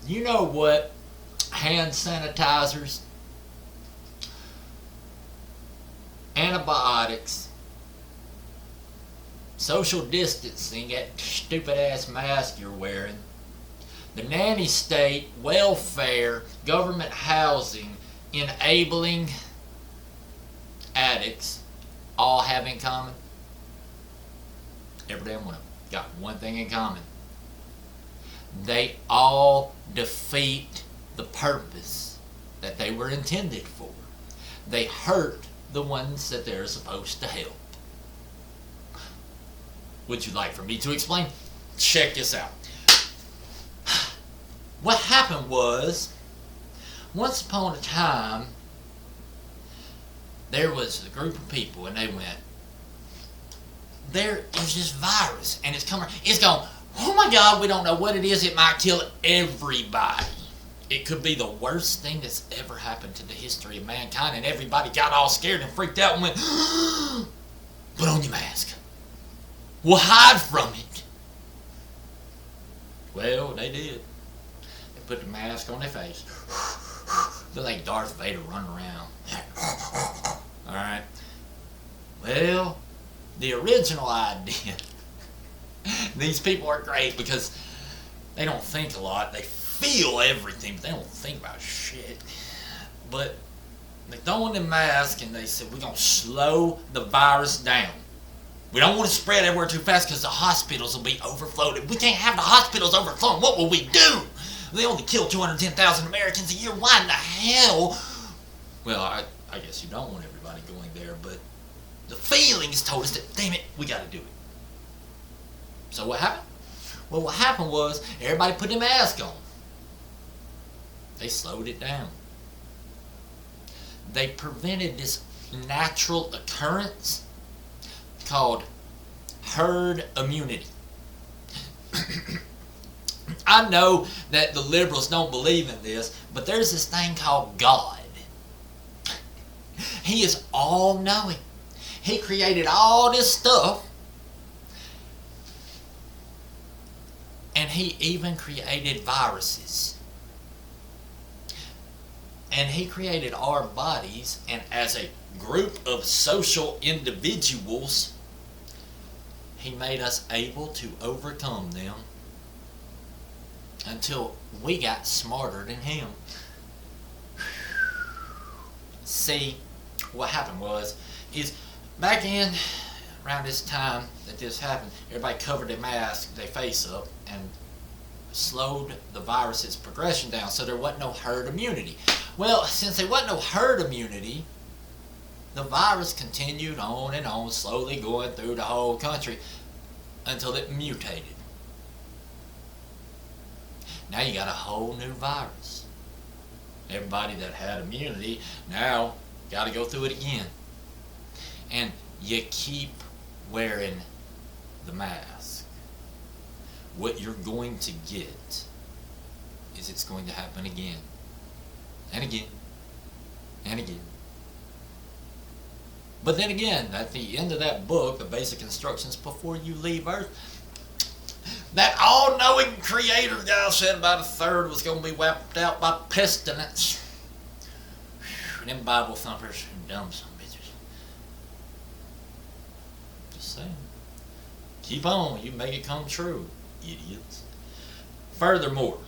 You know what? Hand sanitizers, antibiotics, social distancing, that stupid ass mask you're wearing, the nanny state, welfare, government housing, enabling addicts all have in common? Every damn one of them got one thing in common. They all defeat the purpose that they were intended for. They hurt the ones that they're supposed to help. Would you like for me to explain? Check this out. What happened was, once upon a time, there was a group of people and they went, there is this virus and it's coming, it's going, oh my God, we don't know what it is, it might kill everybody. It could be the worst thing that's ever happened to the history of mankind, and everybody got all scared and freaked out and went, put on your mask. We'll hide from it. Well, they did. They put the mask on their face. They're like Darth Vader running around. Alright. Well, the original idea, these people are great because they don't think a lot. They feel everything, but they don't think about shit. But they throw on the mask and they said, we're going to slow the virus down. We don't want to spread everywhere too fast because the hospitals will be overflowed. If we can't have the hospitals overflowing, what will we do? They only kill 210,000 Americans a year. Why in the hell? Well, I guess you don't want everybody going there, but the feelings told us that, damn it, we got to do it. So what happened? Well, what happened was everybody put their mask on. They slowed it down. They prevented this natural occurrence called herd immunity. I know that the liberals don't believe in this, but there's this thing called God. He is all-knowing. He created all this stuff, and he even created viruses. And he created our bodies, and as a group of social individuals, he made us able to overcome them until we got smarter than him. See, what happened is back in around this time that this happened, everybody covered their mask, their face up, and slowed the virus's progression down, so there wasn't no herd immunity. Well, since there wasn't no herd immunity, the virus continued on and on, slowly going through the whole country until it mutated. Now you got a whole new virus. Everybody that had immunity now got to go through it again. And you keep wearing the mask. What you're going to get is it's going to happen again. And again. And again. But then again, at the end of that book, the basic instructions before you leave Earth, that all-knowing creator guy said about a third was going to be wiped out by pestilence. Whew, them Bible thumpers are dumb some bitches. Just saying. Keep on, you make it come true, idiots. Furthermore,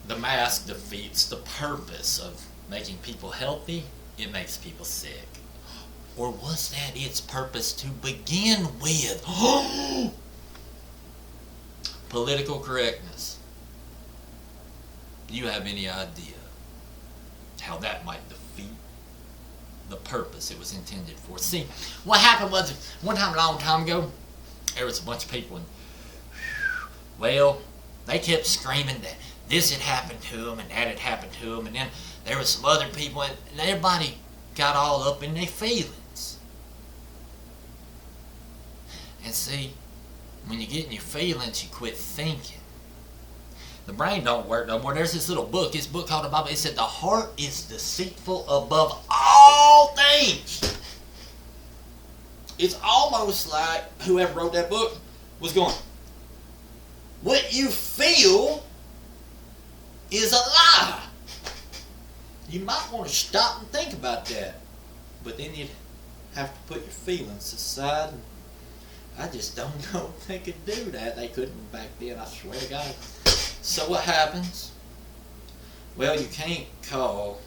the mask defeats the purpose of making people healthy. It makes people sick. Or was that its purpose to begin with? Political correctness. Do you have any idea how that might defeat the purpose it was intended for? See, what happened was, one time a long time ago, there was a bunch of people, and well, they kept screaming that this had happened to them and that had happened to them, and then there was some other people, and everybody got all up in their feelings. And see, when you get in your feelings, you quit thinking. The brain don't work no more. There's this little book, this book called the Bible. It said the heart is deceitful above all things. It's almost like whoever wrote that book was going, what you feel is a You might want to stop and think about that. But then you'd have to put your feelings aside. I just don't know if they could do that. They couldn't back then, I swear to God. So what happens? Well, you can't call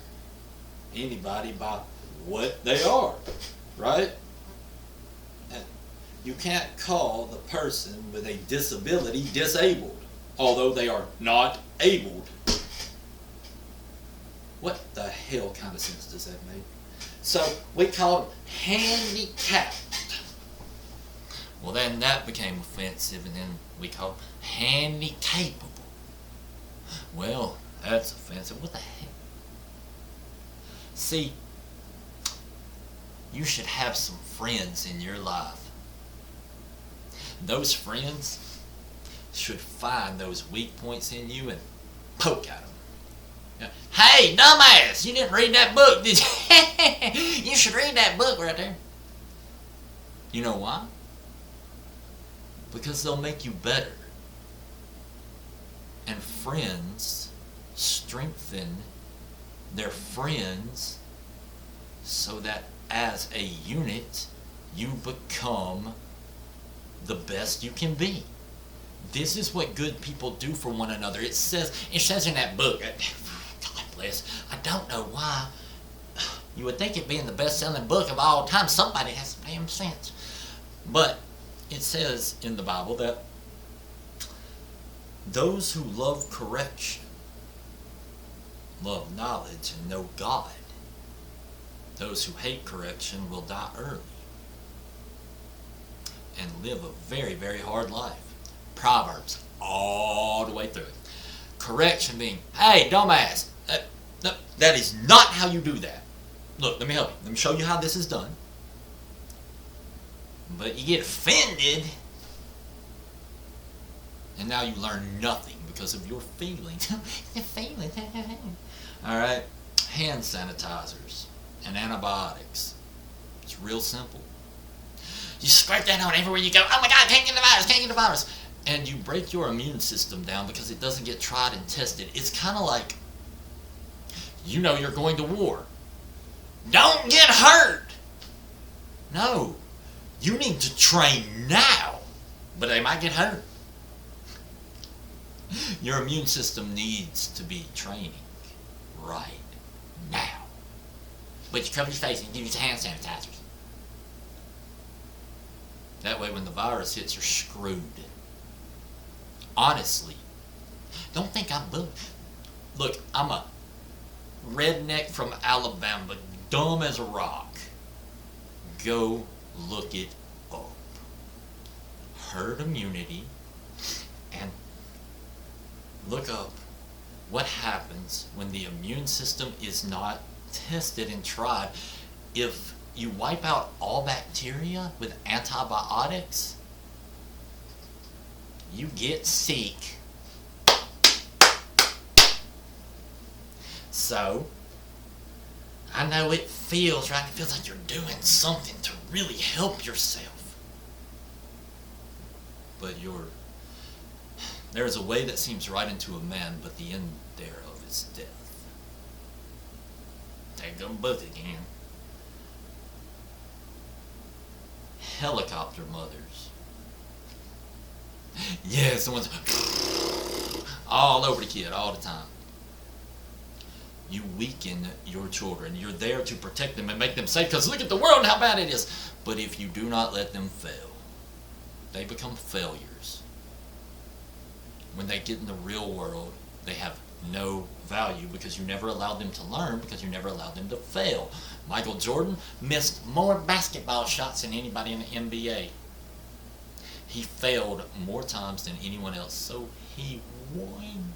anybody by what they are, right? And you can't call the person with a disability disabled, although they are not abled. What the hell kind of sense does that make? So we call them handicapped. Well, then that became offensive, and then we called handicapable. Well, that's offensive. What the heck? See, you should have some friends in your life. Those friends should find those weak points in you and poke at them. Hey, dumbass, you didn't read that book, did you? You should read that book right there. You know why? Because they'll make you better. And friends strengthen their friends so that as a unit, you become the best you can be. This is what good people do for one another. It says in that book, God bless, I don't know why. You would think it being the best-selling book of all time, somebody has some damn sense. But it says in the Bible that those who love correction love knowledge and know God. Those who hate correction will die early and live a very, very hard life. Proverbs all the way through it. Correction being, hey, dumbass, no, that is not how you do that. Look, let me help you. Let me show you how this is done. But you get offended, and now you learn nothing because of your feelings. The feelings. Alright, hand sanitizers and antibiotics. It's real simple. You squirt that on everywhere you go. Oh my God, can't get the virus. And you break your immune system down because it doesn't get tried and tested. It's kind of like, you know you're going to war. Don't get hurt. No. You need to train now, but they might get hurt. Your immune system needs to be training right now. But you cover your face and you use hand sanitizers. That way when the virus hits, you're screwed. Honestly. Don't think I'm bullied. Look, I'm a redneck from Alabama, dumb as a rock. Go look it up. Herd immunity, and look up what happens when the immune system is not tested and tried. If you wipe out all bacteria with antibiotics, you get sick. So, I know it feels right. It feels like you're doing something to really help yourself. But there is a way that seems right unto a man, but the end thereof is death. Take them both again. Helicopter mothers. Yes, the ones all over the kid all the time. You weaken your children. You're there to protect them and make them safe, because look at the world and how bad it is. But if you do not let them fail, they become failures. When they get in the real world, they have no value because you never allowed them to learn, because you never allowed them to fail. Michael Jordan missed more basketball shots than anybody in the NBA. He failed more times than anyone else, so he won.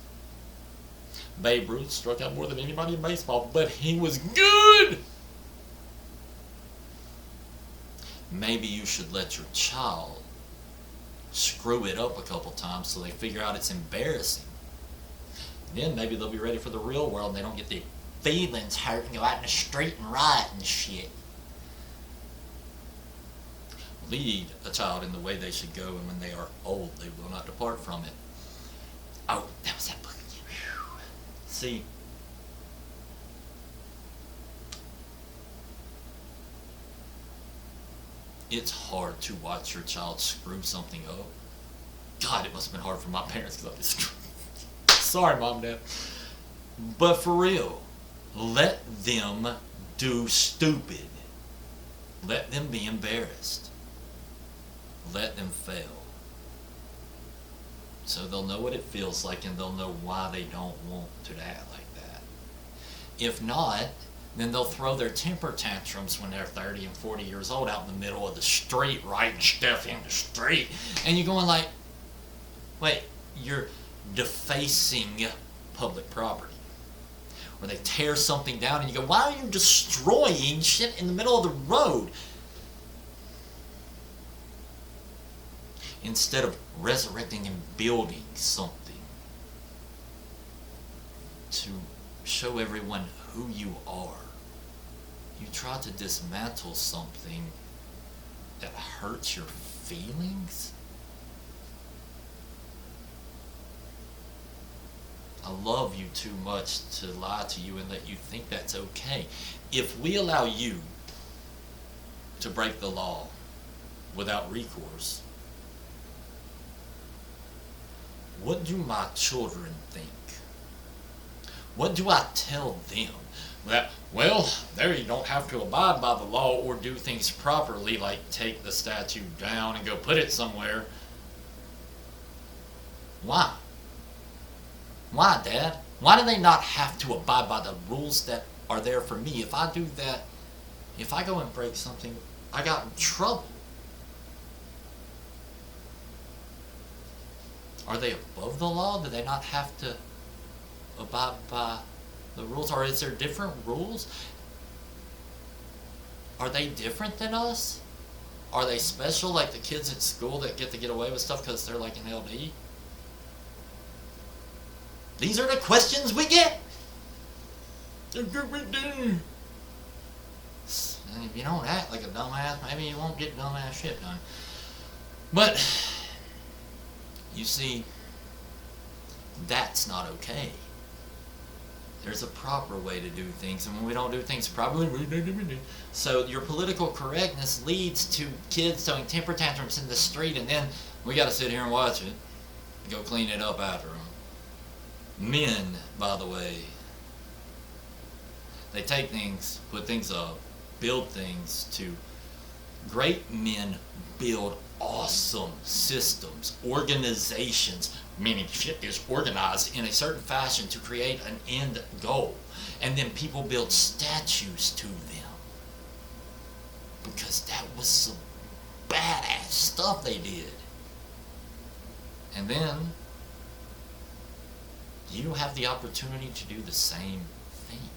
Babe Ruth struck out more than anybody in baseball, but he was good. Maybe you should let your child screw it up a couple times so they figure out it's embarrassing. Then maybe they'll be ready for the real world and they don't get their feelings hurt and go out in the street and riot and shit. Lead a child in the way they should go, and when they are old, they will not depart from it. Oh, that was that book. See, It's hard to watch your child screw something up. God, it must have been hard for my parents because I was sorry, Mom and Dad. But for real, let them do stupid. Let them be embarrassed. Let them fail. So they'll know what it feels like and they'll know why they don't want to act like that. If not, then they'll throw their temper tantrums when they're 30 and 40 years old out in the middle of the street, writing stuff in the street. And you're going like, wait, you're defacing public property. Or they tear something down and you go, why are you destroying shit in the middle of the road? Instead of resurrecting and building something to show everyone who you are, you try to dismantle something that hurts your feelings. I love you too much to lie to you and let you think that's okay. If we allow you to break the law without recourse, what do my children think? What do I tell them? That, well, there you don't have to abide by the law or do things properly, like take the statue down and go put it somewhere. Why? Why, Dad? Why do they not have to abide by the rules that are there for me? If I do that, if I go and break something, I got in trouble. Are they above the law? Do they not have to abide by the rules? Or is there different rules? Are they different than us? Are they special like the kids at school that get to get away with stuff because they're like an LD? These are the questions we get. And if you don't act like a dumbass, maybe you won't get dumbass shit done. But, you see, that's not okay. There's a proper way to do things, and when we don't do things properly, so your political correctness leads to kids throwing temper tantrums in the street, and then we got to sit here and watch it, and go clean it up after them. Men, by the way, they take things, put things up, build things to. Great men build awesome systems, organizations, meaning shit is organized in a certain fashion to create an end goal. And then people build statues to them. Because that was some badass stuff they did. And then you have the opportunity to do the same thing.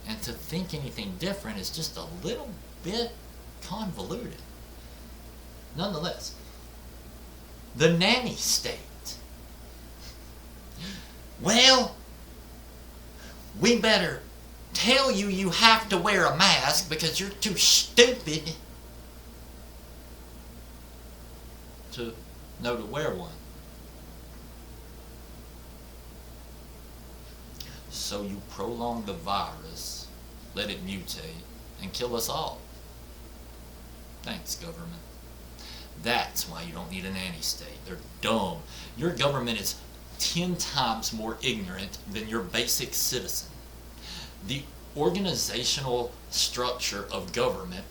And to think anything different is just a little bit convoluted. Nonetheless, the nanny state. Well, we better tell you you have to wear a mask because you're too stupid to know to wear one. So you prolong the virus, let it mutate, and kill us all. Thanks, government. That's why you don't need a nanny state. They're dumb. Your government is 10 times more ignorant than your basic citizen. The organizational structure of government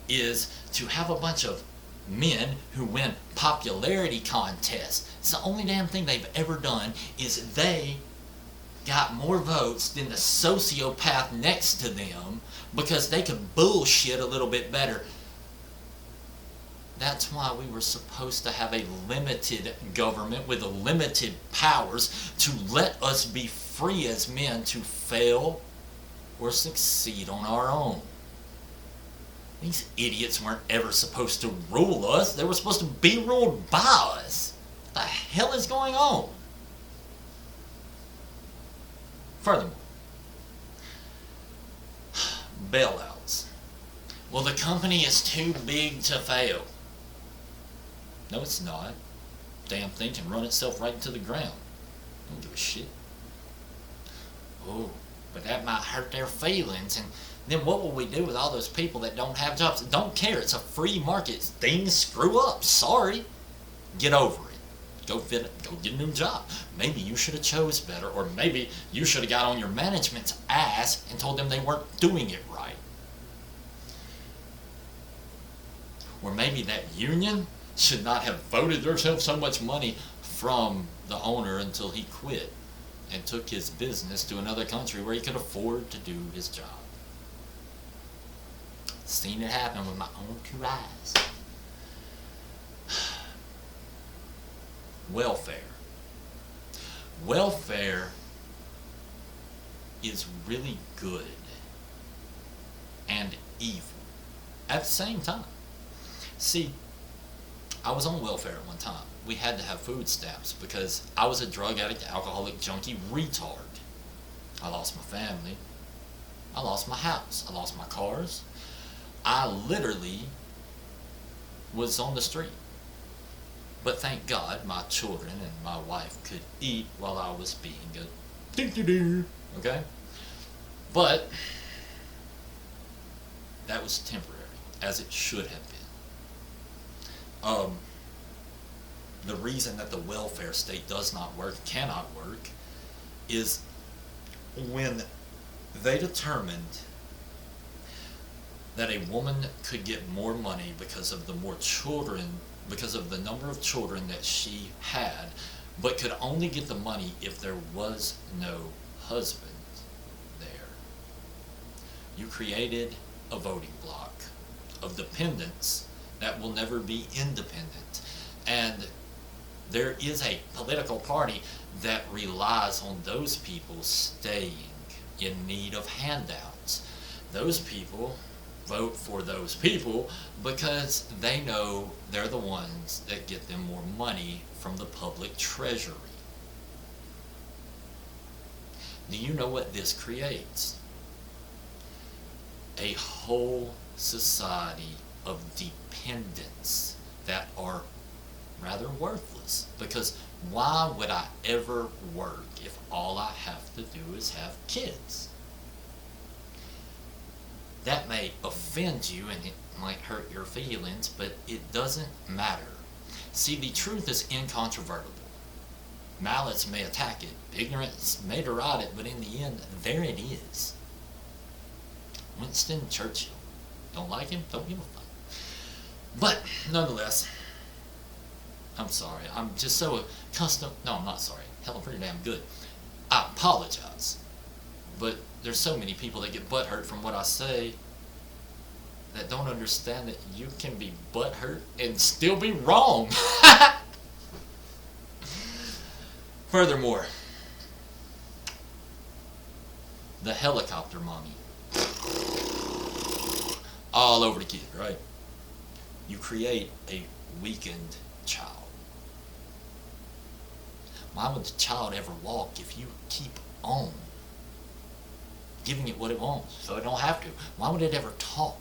is to have a bunch of men who win popularity contests. It's the only damn thing they've ever done is they got more votes than the sociopath next to them because they could bullshit a little bit better. That's why we were supposed to have a limited government with limited powers to let us be free as men to fail or succeed on our own. These idiots weren't ever supposed to rule us. They were supposed to be ruled by us. What the hell is going on? Furthermore, bailouts. Well, the company is too big to fail. No, it's not. Damn thing can run itself right into the ground. Don't give a shit. Oh, but that might hurt their feelings. And then what will we do with all those people that don't have jobs? Don't care. It's a free market. Things screw up. Sorry. Get over it. Go get a new job. Maybe you should have chose better, or maybe you should have got on your management's ass and told them they weren't doing it right. Or maybe that union should not have voted themselves so much money from the owner until he quit and took his business to another country where he could afford to do his job. Seen it happen with my own 2 eyes. Welfare. Welfare is really good and evil at the same time. See, I was on welfare at one time. We had to have food stamps because I was a drug addict, alcoholic, junkie, retard. I lost my family. I lost my house. I lost my cars. I literally was on the street. But thank God my children and my wife could eat while I was being a doo-doo-doo. Okay? But that was temporary, as it should have been. The reason that the welfare state does not work, cannot work, is when they determined that a woman could get more money because of the more children, because of the number of children that she had, but could only get the money if there was no husband there. You created a voting bloc of dependents that will never be independent. And there is a political party that relies on those people staying in need of handouts. Those people vote for those people because they know they're the ones that get them more money from the public treasury. Do you know what this creates? A whole society of dependents that are rather worthless. Because why would I ever work if all I have to do is have kids? That may offend you and it might hurt your feelings, but it doesn't matter. See, the truth is incontrovertible. Malice may attack it, ignorance may deride it, but in the end, there it is. Winston Churchill. Don't like him? Don't give a fuck. But, nonetheless, I'm sorry. I'm just so accustomed. No, I'm not sorry. Hell, I'm pretty damn good. I apologize. But there's so many people that get butthurt from what I say that don't understand that you can be butthurt and still be wrong. Furthermore, the helicopter mommy. All over the kid, right? You create a weakened child. Why would the child ever walk if you keep on giving it what it wants so it don't have to? Why would it ever talk?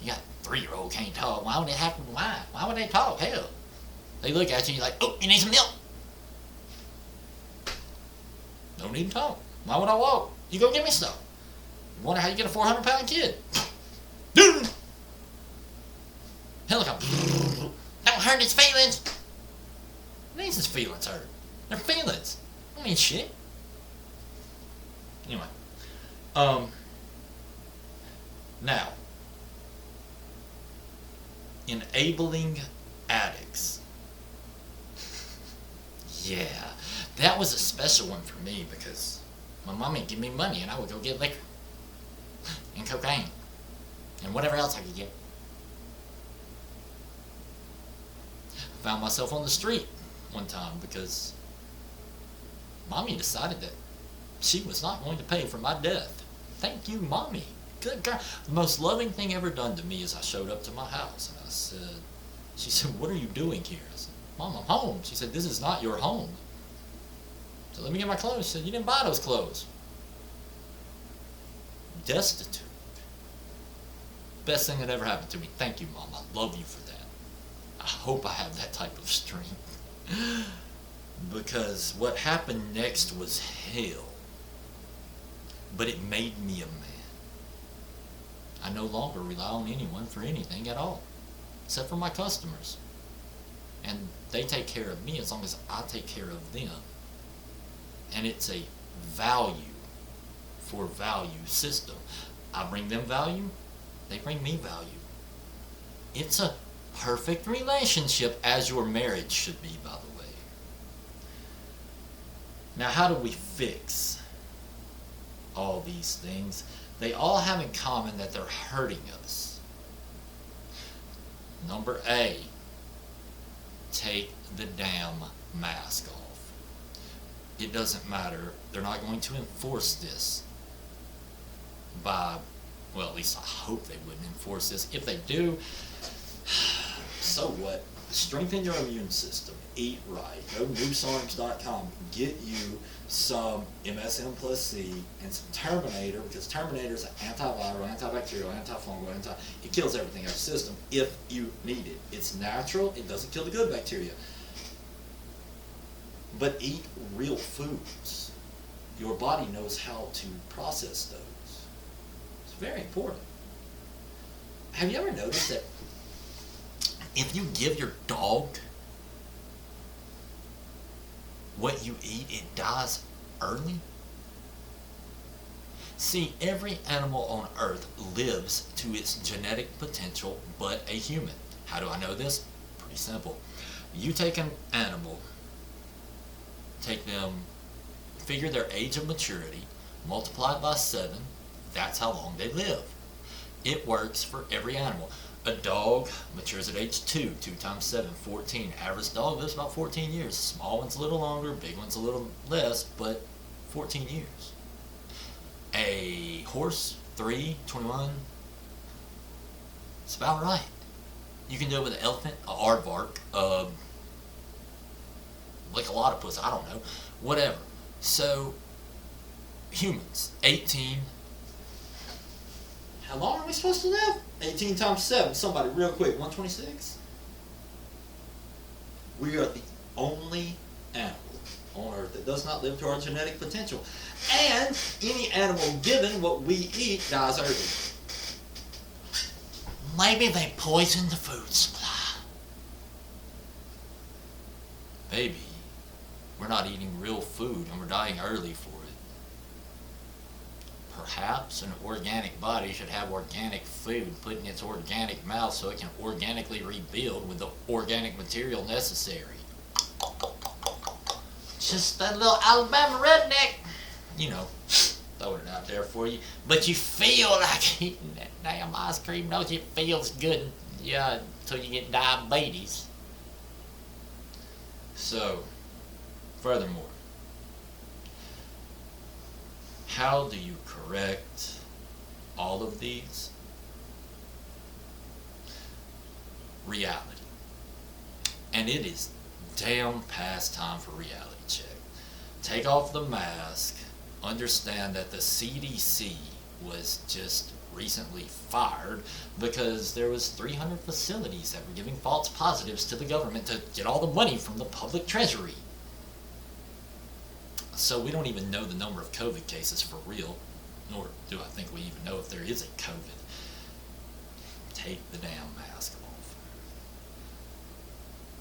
You got a 3-year-old can't talk. Why would it have to? Why? Why would they talk? Hell, they look at you and you're like, oh, you need some milk. Don't even talk. Why would I walk? You go get me stuff. Wonder how you get a 400-pound kid. Helicopter. Don't hurt his feelings. What means his feelings hurt? They're feelings. I mean shit. Anyway. Now, enabling addicts. Yeah, that was a special one for me because my mommy would give me money and I would go get liquor and cocaine and whatever else I could get. I found myself on the street one time because mommy decided that she was not going to pay for my death. Thank you, mommy. Good God. The most loving thing ever done to me is I showed up to my house and I said, she said, what are you doing here? I said, Mom, I'm home. She said, this is not your home. So let me get my clothes. She said, you didn't buy those clothes. Destitute. Best thing that ever happened to me. Thank you, Mom. I love you for that. I hope I have that type of strength. Because what happened next was hell. but it made me a man. I no longer rely on anyone for anything at all, except for my customers. And they take care of me as long as I take care of them. And it's a value for value system. I bring them value, they bring me value. It's a perfect relationship, as your marriage should be, by the way. Now, how do we fix all these things? They all have in common that they're hurting us. Number A, take the damn mask off. It doesn't matter. They're not going to enforce this by, well, at least I hope they wouldn't enforce this. If they do, so what? Strengthen your immune system. Eat right. Go to newsarms.com. Get you some MSM plus C and some Terminator, because Terminator is an antiviral, antibacterial, antifungal, it kills everything in our system if you need it. It's natural. It doesn't kill the good bacteria. But eat real foods. Your body knows how to process those. It's very important. Have you ever noticed that if you give your dog what you eat, it dies early? See, every animal on Earth lives to its genetic potential but a human. How do I know this? Pretty simple. You take an animal, take them, figure their age of maturity, multiply it by 7, that's how long they live. It works for every animal. A dog matures at age 2. 2 times 7, 14. Average dog lives about 14 years. Small one's a little longer, big one's a little less, but 14 years. A horse, 3, 21. It's about right. You can do it with an elephant, an aardvark, like a lot of puss, I don't know. Whatever. So, humans, 18. How long are we supposed to live? 18 times 7. Somebody real quick. 126? We are the only animal on Earth that does not live to our genetic potential. And any animal given what we eat dies early. Maybe they poisoned the food supply. Maybe we're not eating real food and we're dying early for it. Perhaps an organic body should have organic food put in its organic mouth so it can organically rebuild with the organic material necessary. Just that little Alabama redneck, you know, throwing it out there for you. But you feel like eating that damn ice cream, don't you? It feels good, yeah, until you get diabetes. So, furthermore, how do you correct all of these? Reality. And it is damn past time for reality check. Take off the mask. Understand that the CDC was just recently fired because there was 300 facilities that were giving false positives to the government to get all the money from the public treasury. So we don't even know the number of COVID cases for real, nor do I think we even know if there is a COVID. Take the damn mask off.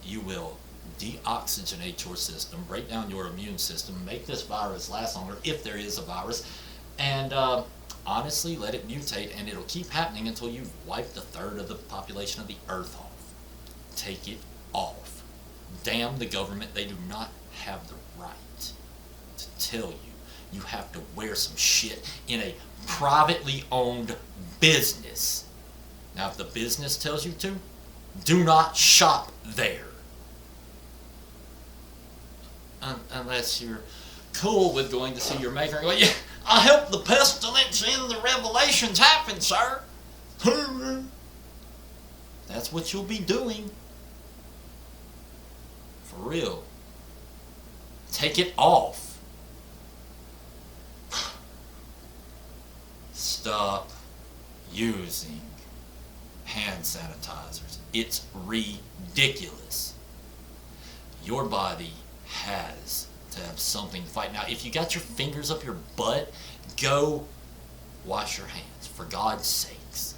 You will deoxygenate your system, break down your immune system, make this virus last longer if there is a virus, and honestly let it mutate, and it'll keep happening until you've wiped a third of the population of the Earth off. Take it off. Damn the government, they do not have the right to tell you you have to wear some shit in a privately owned business. Now, if the business tells you to, do not shop there. Unless you're cool with going to see your maker and go, yeah, I helped the pestilence and the revelations happen, sir. That's what you'll be doing. For real. Take it off. Stop using hand sanitizers. It's ridiculous. Your body has to have something to fight. Now, if you got your fingers up your butt, go wash your hands, for God's sakes.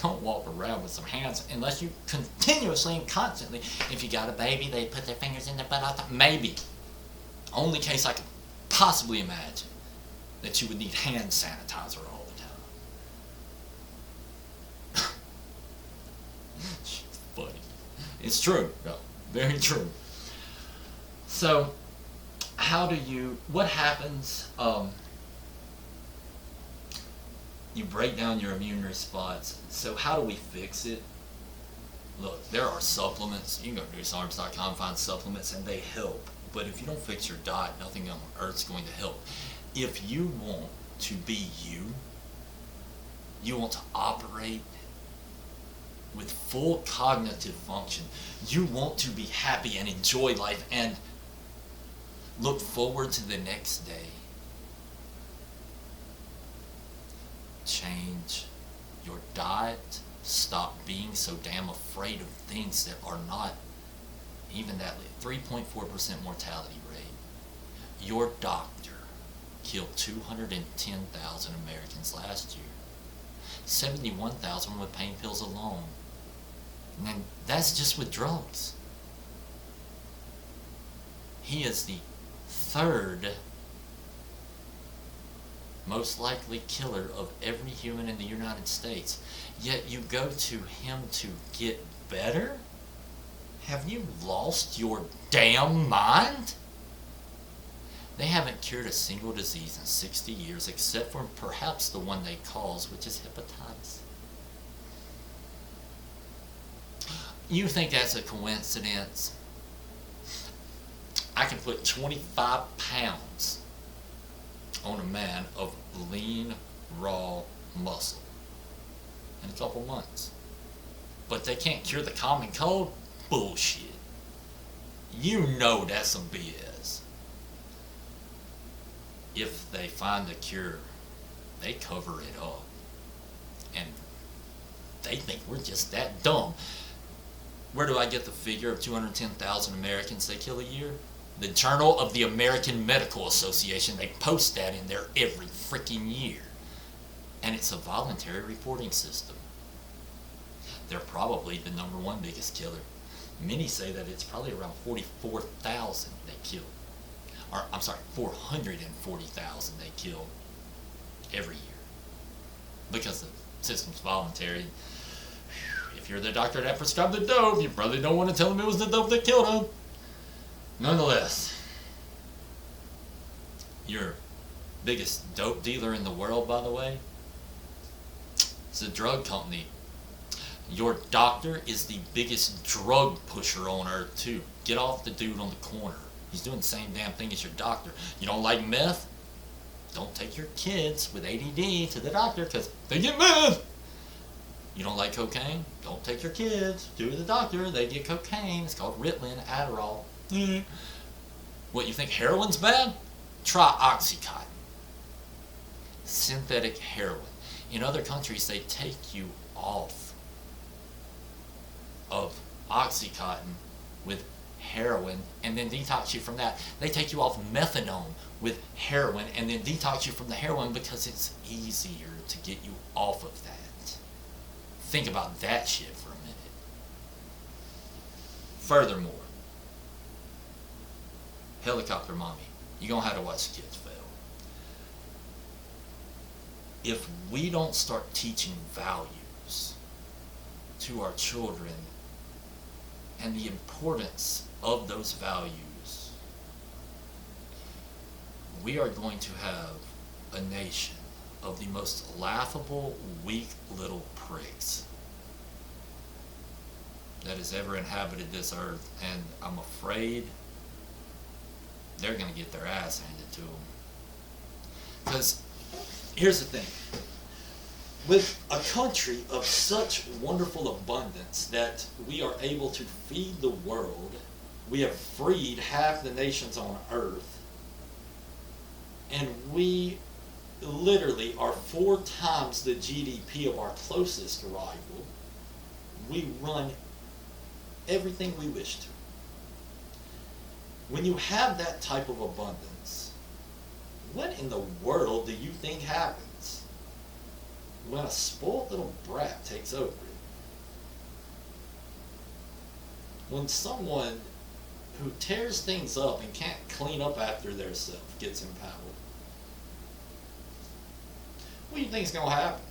Don't walk around with some hands unless you continuously and constantly. If you got a baby, they put their fingers in their butt all the time. Maybe. Only case I could possibly imagine that you would need hand sanitizer all the time. It's funny. It's true, though. Very true. So, what happens, you break down your immune response. So how do we fix it? Look, there are supplements. You can go to newsarms.com, find supplements, and they help. But if you don't fix your diet, nothing on earth's going to help. If you want to be you want to operate with full cognitive function, you want to be happy and enjoy life and look forward to the next day, change your diet. Stop being so damn afraid of things that are not even that. 3.4% mortality rate. Your doctor killed 210,000 Americans last year. 71,000 with pain pills alone. And that's just with drugs. He is the third most likely killer of every human in the United States. Yet you go to him to get better? Have you lost your damn mind? They haven't cured a single disease in 60 years except for perhaps the one they cause, which is hepatitis. You think that's a coincidence? I can put 25 pounds on a man of lean, raw muscle in a couple months. But they can't cure the common cold? Bullshit. You know that's some BS. If they find a cure, they cover it up. And they think we're just that dumb. Where do I get the figure of 210,000 Americans they kill a year? The Journal of the American Medical Association. They post that in there every freaking year. And it's a voluntary reporting system. They're probably the number one biggest killer. Many say that it's probably around 44,000 they kill. Or, I'm sorry, 440,000 they kill every year. Because the system's voluntary. If you're the doctor that prescribed the dope, you probably don't want to tell them it was the dope that killed him. Nonetheless, your biggest dope dealer in the world, by the way, is a drug company. Your doctor is the biggest drug pusher on earth, too. Get off the dude on the corner. He's doing the same damn thing as your doctor. You don't like meth? Don't take your kids with ADD to the doctor because they get meth. You don't like cocaine? Don't take your kids to the doctor. They get cocaine. It's called Ritalin, Adderall. What, you think heroin's bad? Try Oxycontin. Synthetic heroin. In other countries, they take you off of Oxycontin with heroin and then detox you from that. They take you off methadone with heroin and then detox you from the heroin because it's easier to get you off of that. Think about that shit for a minute. Furthermore, helicopter mommy, you're going to have to watch the kids fail. If we don't start teaching values to our children and the importance of those values, we are going to have a nation of the most laughable, weak little pricks that has ever inhabited this earth, and I'm afraid they're going to get their ass handed to them. Because here's the thing. With a country of such wonderful abundance that we are able to feed the world, we have freed half the nations on earth, and we literally are 4 times the GDP of our closest rival. We run everything we wish to. When you have that type of abundance, what in the world do you think happens when a spoiled little brat takes over it? When someone who tears things up and can't clean up after themselves gets in power, what do you think is going to happen?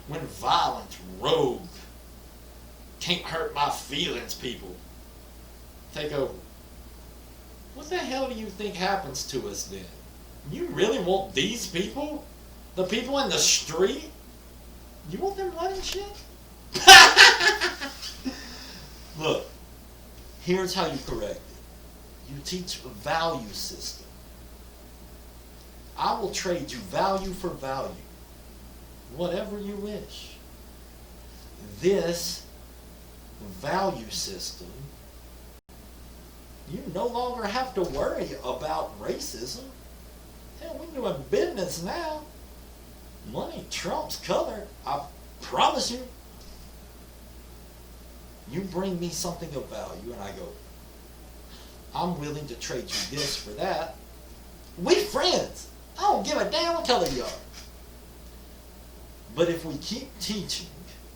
When violent, rogue, can't hurt my feelings people take over, what the hell do you think happens to us then? You really want these people? The people in the street? You want them running shit? Look, here's how you correct it. You teach a value system. I will trade you value for value. Whatever you wish. This value system, you no longer have to worry about racism. Hell, we're doing business now. Money trumps color. I promise you. You bring me something of value and I go, I'm willing to trade you this for that. We friends. I don't give a damn what color you are. But if we keep teaching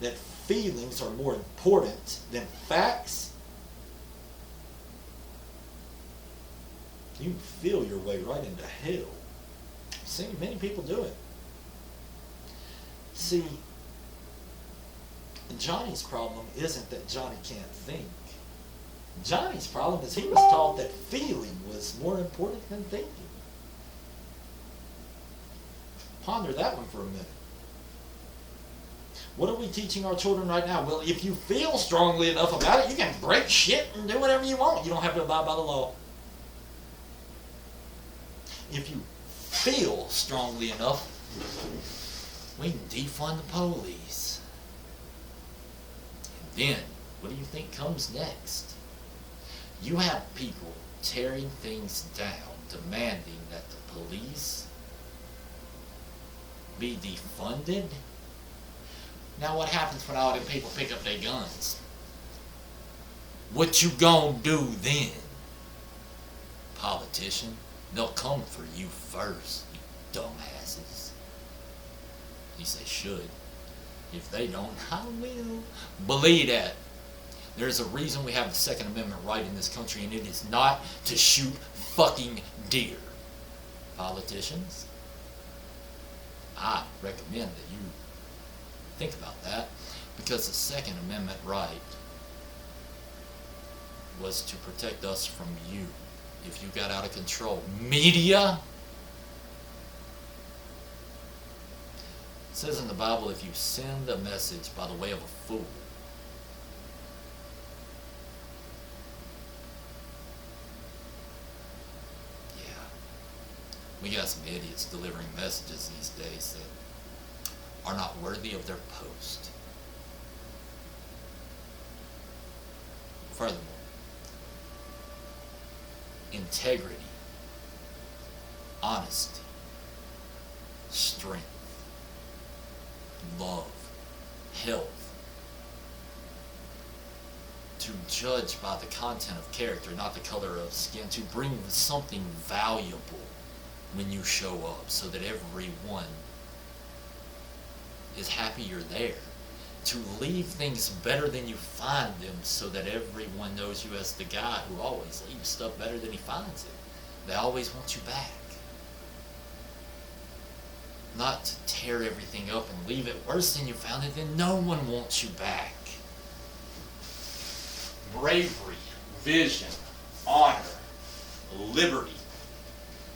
that feelings are more important than facts, you feel your way right into hell. I've seen many people do it. See, Johnny's problem isn't that Johnny can't think. Johnny's problem is he was taught that feeling was more important than thinking. Ponder that one for a minute. What are we teaching our children right now? Well, if you feel strongly enough about it, you can break shit and do whatever you want. You don't have to abide by the law. If you feel strongly enough, we can defund the police. And then, what do you think comes next? You have people tearing things down, demanding that the police be defunded. Now what happens when all them people pick up their guns? What you gonna do then? Politician, they'll come for you first, you dumbasses. At least they should. If they don't, I will. Believe that. There's a reason we have the Second Amendment right in this country, and it is not to shoot fucking deer. Politicians, I recommend that you think about that, because the Second Amendment right was to protect us from you. If you got out of control, media, it says in the Bible, if you send a message by the way of a fool, we got some idiots delivering messages these days that are not worthy of their post. Furthermore, integrity, honesty, strength, love, health, to judge by the content of character, not the color of skin, to bring something valuable when you show up so that everyone is happy you're there. To leave things better than you find them so that everyone knows you as the guy who always leaves stuff better than he finds it. They always want you back. Not to tear everything up and leave it worse than you found it, then no one wants you back. Bravery, vision, honor, liberty.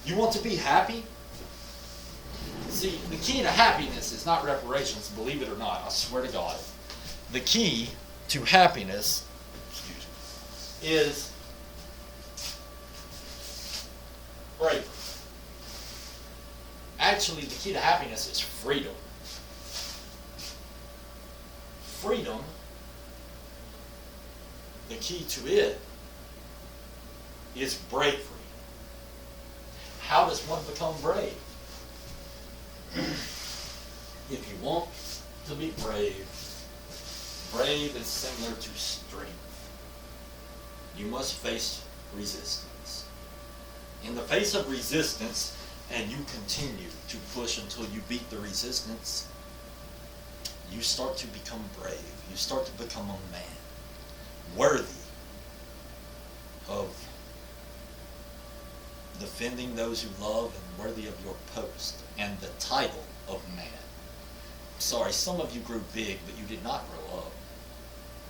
You want to be happy? See, the key to happiness is not reparations, believe it or not, I swear to God. The key to happiness, is bravery. Actually, the key to happiness is freedom. Freedom, the key to it is bravery. How does one become brave? If you want to be brave, brave is similar to strength. You must face resistance. In the face of resistance, and you continue to push until you beat the resistance, you start to become brave. You start to become a man, worthy of defending those you love and worthy of your post and the title of man. Sorry, some of you grew big, but you did not grow up.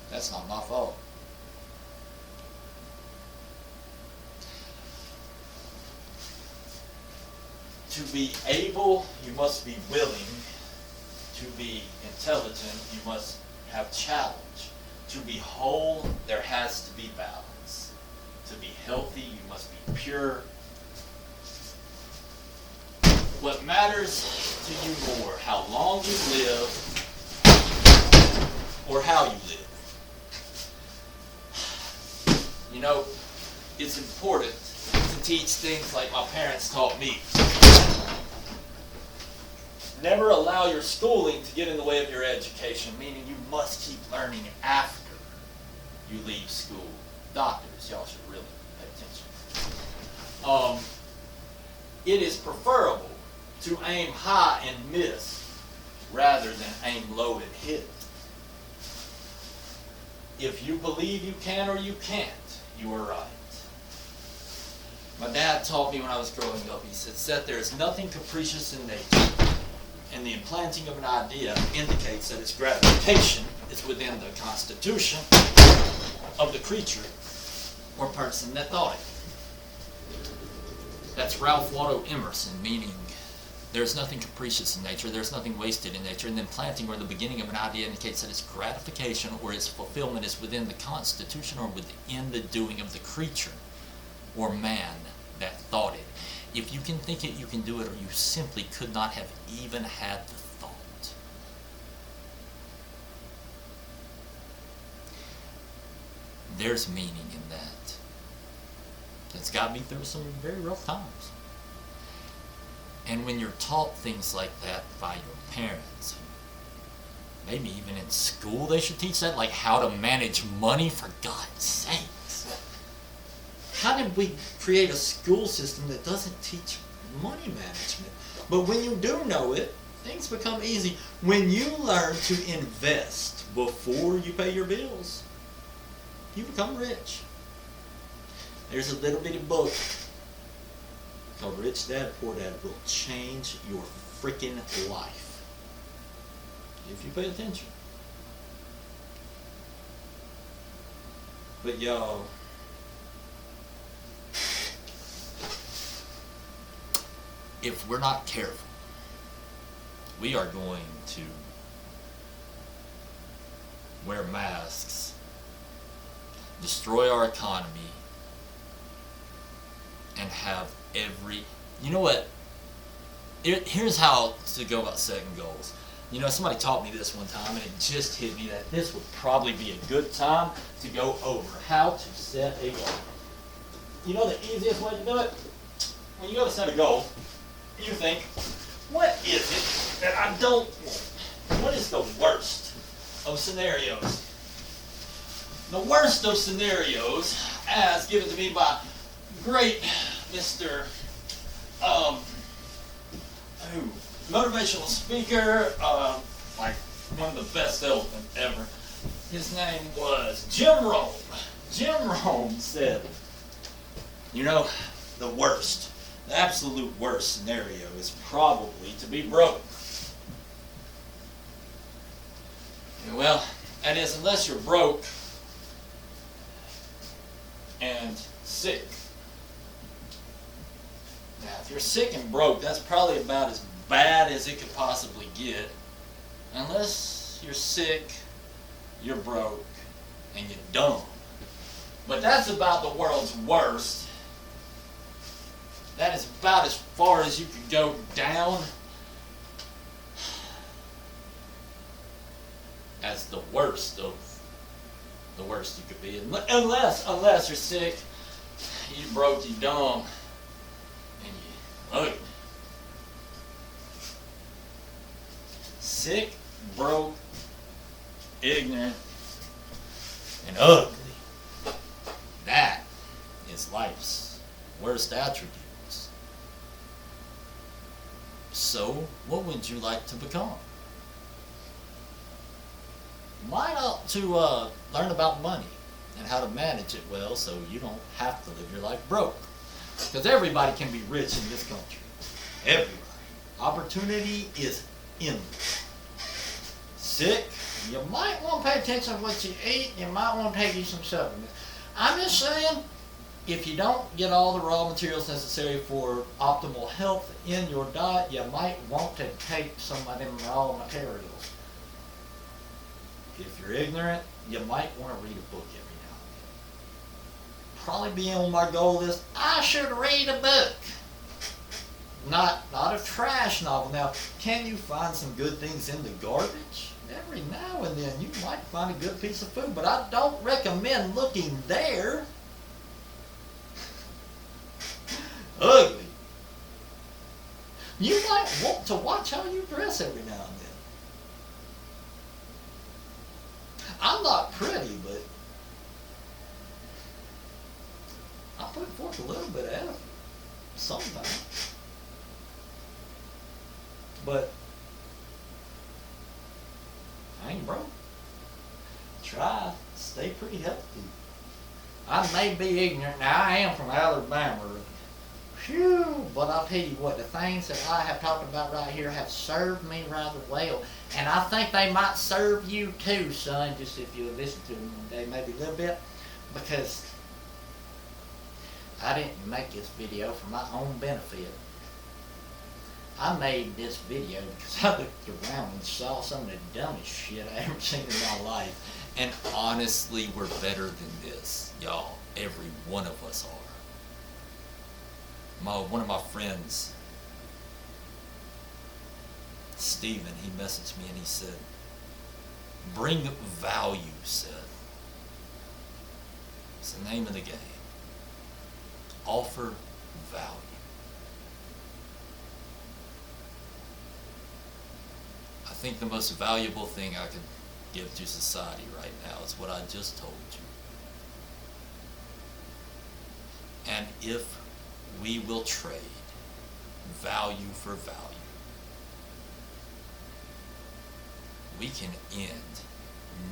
That's not my fault. To be able, you must be willing. To be intelligent, you must have challenge. To be whole, there has to be balance. To be healthy, you must be pure. What matters to you more, how long you live or how you live. You know, it's important to teach things like my parents taught me. Never allow your schooling to get in the way of your education, meaning you must keep learning after you leave school. Doctors, y'all should really pay attention. It is preferable to aim high and miss rather than aim low and hit. If you believe you can or you can't, you are right. My dad taught me when I was growing up, he said, Seth, there is nothing capricious in nature, and the implanting of an idea indicates that its gratification is within the constitution of the creature or person that thought it. That's Ralph Waldo Emerson, meaning there's nothing capricious in nature, there's nothing wasted in nature, and then planting or the beginning of an idea indicates that its gratification or its fulfillment is within the constitution or within the doing of the creature or man that thought it. If you can think it, you can do it, or you simply could not have even had the thought. There's meaning in that. That's got me through some very rough times. And when you're taught things like that by your parents, maybe even in school they should teach that, like how to manage money, for God's sakes. How did we create a school system that doesn't teach money management? But when you do know it, things become easy. When you learn to invest before you pay your bills, you become rich. There's a little bitty book called Rich Dad, Poor Dad. Will change your freaking life if you pay attention. But y'all, if we're not careful, we are going to wear masks, destroy our economy, and have you know what? Here's how to go about setting goals. You know, somebody taught me this one time, and it just hit me that this would probably be a good time to go over how to set a goal. You know the easiest way to do it? When you go to set a goal, you think, what is it that I don't want? What is the worst of scenarios? The worst of scenarios, as given to me by great Mr. Motivational speaker, like one of the best salesmen ever. His name was Jim Rome. Jim Rome said, you know, the worst, the absolute worst scenario is probably to be broke. Well, that is, unless you're broke and sick. Now, if you're sick and broke, that's probably about as bad as it could possibly get. Unless you're sick, you're broke, and you're dumb. But that's about the world's worst. That is about as far as you could go down as the worst of the worst you could be. Unless you're sick, you broke, you dumb, and you ugly. Sick, broke, ignorant, and ugly. That is life's worst attribute. So, what would you like to become? Why not to learn about money and how to manage it well so you don't have to live your life broke? Because everybody can be rich in this country. Everybody. Opportunity is endless. Sick? You might want to pay attention to what you eat. You might want to take you some supplements. I'm just saying, if you don't get all the raw materials necessary for optimal health in your diet, you might want to take some of them raw materials. If you're ignorant, you might want to read a book every now and then. Probably be on my goal list. I should read a book. Not a trash novel. Now, can you find some good things in the garbage? Every now and then you might find a good piece of food, but I don't recommend looking there. Ugly. You might want to watch how you dress every now and then. I'm not pretty, but I put forth a little bit of effort sometimes. But I ain't broke. Try, stay pretty healthy. I may be ignorant. Now, I am from Alabama. Phew, but I'll tell you what, the things that I have talked about right here have served me rather well. And I think they might serve you too, son, just if you listen to them one day, maybe a little bit. Because I didn't make this video for my own benefit. I made this video because I looked around and saw some of the dumbest shit I ever seen in my life. And honestly, we're better than this, y'all. Every one of us are. One of my friends, Steven, he messaged me and he said, bring value, Seth. It's the name of the game. Offer value. I think the most valuable thing I could give to society right now is what I just told you. And if we will trade value for value, we can end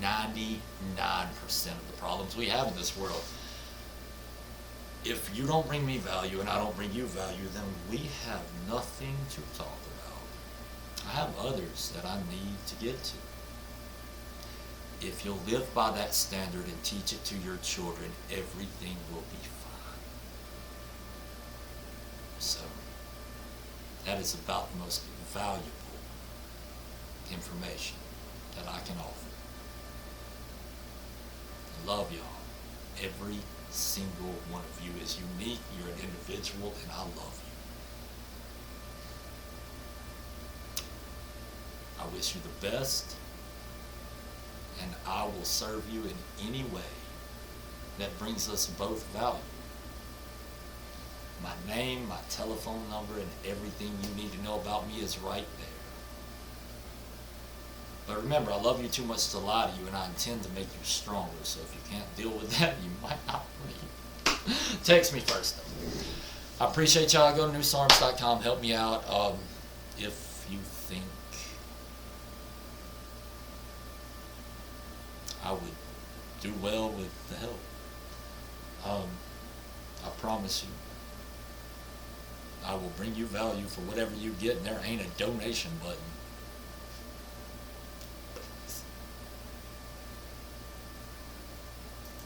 99% of the problems we have in this world. If you don't bring me value and I don't bring you value, then we have nothing to talk about. I have others that I need to get to. If you'll live by that standard and teach it to your children, everything will be fine. So, that is about the most valuable information that I can offer. I love y'all. Every single one of you is unique. You're an individual, and I love you. I wish you the best, and I will serve you in any way that brings us both value. My name, my telephone number, and everything you need to know about me is right there. But remember, I love you too much to lie to you, and I intend to make you stronger. So if you can't deal with that, you might not leave. Text me first, though. I appreciate y'all. Go to newsarms.com. Help me out. If you think I would do well with the help, I promise you, I will bring you value for whatever you get, and there ain't a donation button.